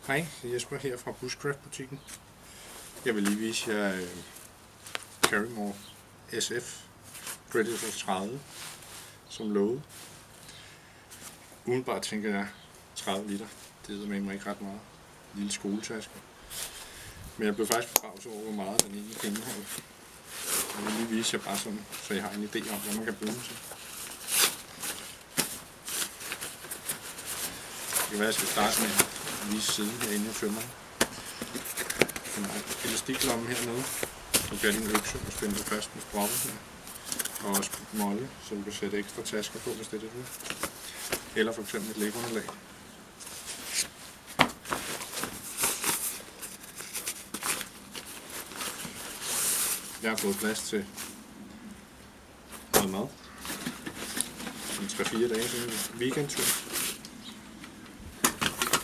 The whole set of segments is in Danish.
Hej, det er Jesper her fra Bushcraft-butikken. Jeg vil lige vise jer Karrimor SF Predator 30, som lovet. Umiddelbart tænker jeg 30 liter. Det er med ikke ret meget. En lille skoletaske. Men jeg blev faktisk forbavset over, hvor meget den egentlig kan indeholde. Jeg vil lige vise jer bare sådan, så I har en idé om, hvad man kan bruge den til. Det kan være, at jeg skal starte med at vise siden herinde i tømmeren. Den har en elastiklomme hernede. Så bliver det en økse og spænde det fast med sproppen her. Og også molde, så du kan sætte ekstra tasker på, hvis det er det, du vil. Eller for eksempel et lægunderlag. Jeg har fået plads til noget mad. En 3-4 dage til en weekendtur.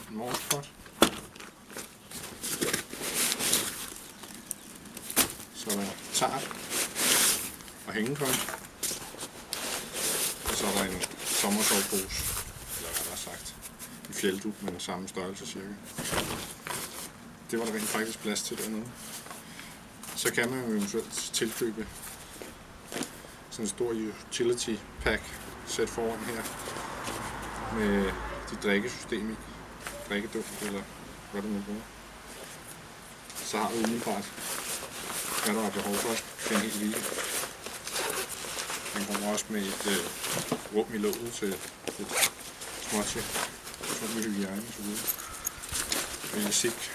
En morgenspot. Så er der tart og hængekøj. Og så er der en sommersovepose, eller hvad der er sagt, en fjeldug med den samme størrelse cirka. Det var der rent faktisk plads til dernede. Så kan man jo eventuelt tilkøbe sådan en stor utility pack sæt foran her med dit drikkesystem i, drikkedunk eller hvad du nu bruger. Så har du umiddelbart, hvad der er behov for den hele weekend. Den kommer også med et rum i låget til et småtje, sådan med hygiejne og så videre. Og elastik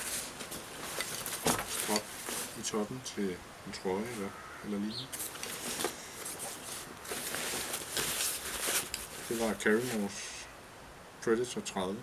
strop i toppen til en trøje eller lignende. Det var Karrimors Predator 30.